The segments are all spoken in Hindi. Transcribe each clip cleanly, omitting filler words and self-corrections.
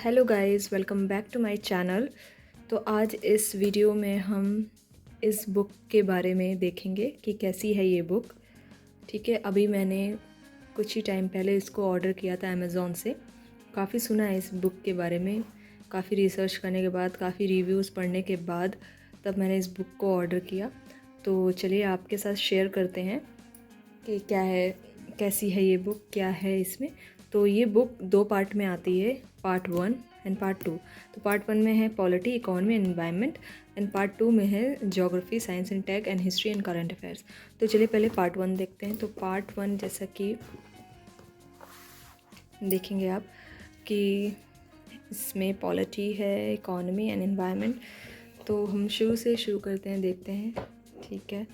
Hello guys, welcome back to my channel. तो आज इस वीडियो में हम इस बुक के बारे में देखेंगे कि कैसी है ये बुक। ठीक है, अभी मैंने कुछ ही टाइम पहले इसको ऑर्डर किया था अमेज़ॉन से। काफ़ी सुना है इस बुक के बारे में, काफ़ी रिसर्च करने के बाद, काफ़ी रिव्यूज़ पढ़ने के बाद तब मैंने इस बुक को ऑर्डर किया। तो चलिए आपके साथ शेयर करते हैं कि क्या है, कैसी है ये बुक, क्या है इसमें। तो ये बुक 2 पार्ट में आती है, पार्ट 1 एंड पार्ट 2। तो पार्ट 1 में है polity, economy and environment, and part 2 में है geography, science and tech and history and current affairs. तो चलिए पहले पार्ट 1 देखते हैं। तो पार्ट 1 जैसा कि देखेंगे आप कि इसमें पॉलिटी है, इकोनॉमी एंड एनवायरनमेंट। तो हम शुरू से शुरू करते हैं, देखते हैं। ठीक है,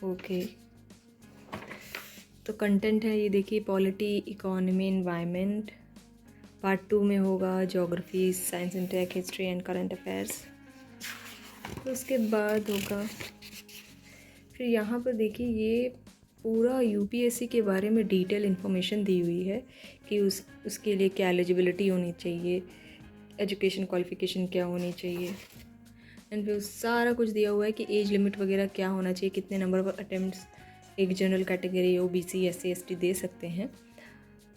ओके। तो कंटेंट है ये देखिए, पॉलिटी, इकोनॉमी, एनवायरनमेंट। पार्ट 2 में होगा geography, science and tech, history and current affairs. तो उसके बाद होगा फिर यहाँ पर देखिए, ये पूरा यूपीएससी के बारे में डिटेल इन्फॉर्मेशन दी हुई है कि उसके लिए क्या एलिजिबिलिटी होनी चाहिए, एजुकेशन क्वालिफ़िकेशन क्या होनी चाहिए, एंड फिर सारा कुछ दिया हुआ है कि एज लिमिट वगैरह क्या होना चाहिए, कितने नंबर ऑफ अटेम्प्ट्स एक general category OBC SC ST दे सकते हैं।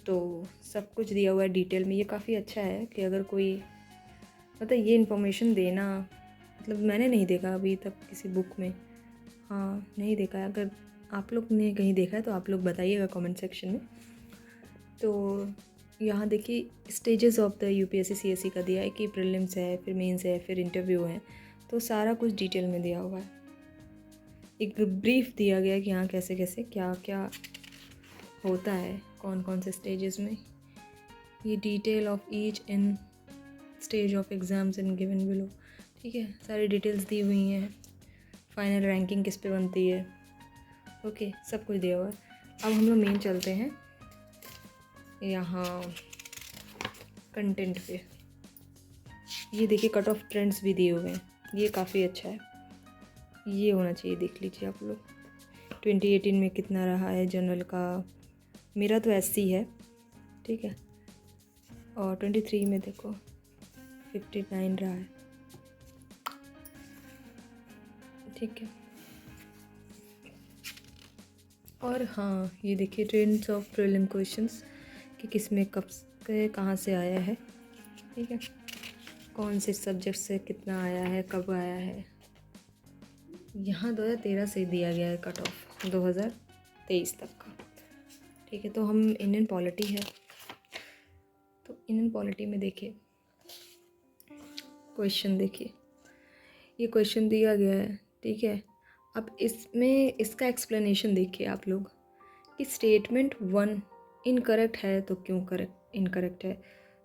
तो सब कुछ दिया हुआ है डिटेल में। ये काफ़ी अच्छा है कि अगर कोई मतलब ये इन्फॉर्मेशन देना, मतलब मैंने नहीं देखा अभी तक किसी बुक में। हाँ, नहीं देखा है। अगर आप लोग ने कहीं देखा है तो आप लोग बताइएगा कमेंट सेक्शन में। तो यहाँ देखिए, stages of the UPSC CSC का दिया है कि प्रीलिम्स है, फिर मेंस है, फिर इंटरव्यू है। तो सारा कुछ डिटेल में दिया हुआ है। एक ब्रीफ दिया गया है कि हाँ कैसे कैसे क्या क्या होता है, कौन कौन से स्टेजेस में। ये detail of each in stage of exams in given below. ठीक है, सारी डिटेल्स दी हुई हैं। फाइनल रैंकिंग किस पे बनती है, ओके, सब कुछ दिया हुआ है। अब हम लोग मेन चलते हैं यहाँ कंटेंट पे। ये देखिए, कट ऑफ ट्रेंड्स भी दिए हुए हैं, ये काफ़ी अच्छा है। ये होना चाहिए, देख लीजिए आप लोग। 2018 में कितना रहा है जनरल का, मेरा तो एससी है, ठीक है। और 23 में देखो 59 रहा है, ठीक है। और हाँ, ये देखिए ट्रेंड्स ऑफ प्रीलिम क्वेश्चंस कि किस में कब से कहाँ से आया है, ठीक है, कौन से सब्जेक्ट से कितना आया है, कब आया है। यहाँ 2013 से दिया गया है कट ऑफ 2023 तक का, ठीक है। तो हम इंडियन पॉलिटी है, तो इंडियन पॉलिटी में देखिए क्वेश्चन, देखिए ये क्वेश्चन दिया गया है, ठीक है। अब इसमें इसका एक्सप्लेनेशन देखिए आप लोग कि स्टेटमेंट 1 इनकरेक्ट है तो क्यों करेक्ट इनकरेक्ट है,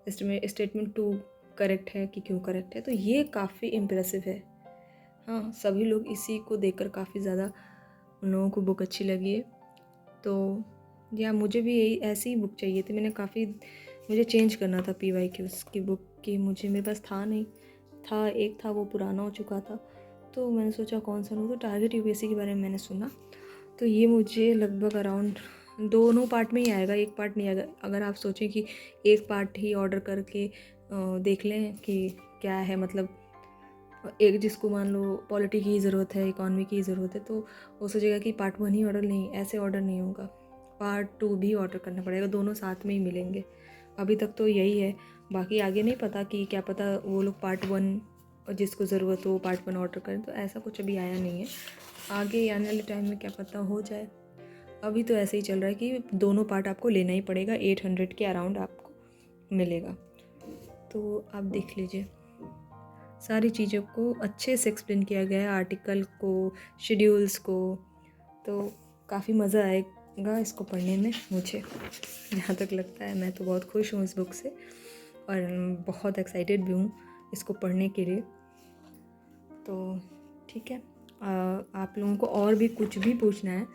स्टेटमेंट 2 करेक्ट है कि क्यों करेक्ट है। तो ये काफ़ी इम्प्रेसिव है। हाँ, सभी लोग इसी को देखकर काफ़ी ज़्यादा उन लोगों को बुक अच्छी लगी है। तो या मुझे भी यही ऐसी ही बुक चाहिए थी। मुझे चेंज करना था PYQs की बुक की, मेरे पास था नहीं था, एक था वो पुराना हो चुका था। तो मैंने सोचा कौन सा लूँ, तो टारगेट यूपीएससी के बारे में मैंने सुना। तो ये मुझे लगभग अराउंड दोनों पार्ट में ही आएगा, एक पार्ट नहीं आएगा। अगर आप सोचें कि एक पार्ट ही ऑर्डर करके देख लें कि क्या है, मतलब एक जिसको मान लो पॉलिटी की ज़रूरत है, इकॉनमी की ज़रूरत है, तो वो सोचेगा कि पार्ट 1 ही ऑर्डर, नहीं, ऐसे ऑर्डर नहीं होगा, पार्ट 2 भी ऑर्डर करना पड़ेगा, दोनों साथ में ही मिलेंगे। अभी तक तो यही है, बाकी आगे नहीं पता कि क्या पता वो लोग पार्ट 1 और जिसको ज़रूरत हो पार्ट 1 ऑर्डर करें। तो ऐसा कुछ अभी आया नहीं है, आगे आने वाले टाइम में क्या पता हो जाए। अभी तो ऐसे ही चल रहा है कि दोनों पार्ट आपको लेना ही पड़ेगा, 800 के अराउंड आपको मिलेगा। तो आप देख लीजिए, सारी चीज़ों को अच्छे से एक्सप्लेन किया गया है, आर्टिकल को, शेड्यूल्स को। तो काफ़ी मज़ा आएगा इसको पढ़ने में मुझे, जहाँ तक लगता है। मैं तो बहुत खुश हूँ इस बुक से और बहुत एक्साइटेड भी हूँ इसको पढ़ने के लिए। तो ठीक है, आप लोगों को और भी कुछ भी पूछना है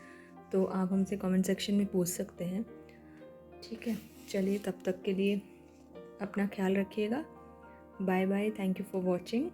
तो आप हमसे कमेंट सेक्शन में पूछ सकते हैं, ठीक है। चलिए, तब तक के लिए अपना ख्याल रखिएगा। Bye bye, thank you for watching.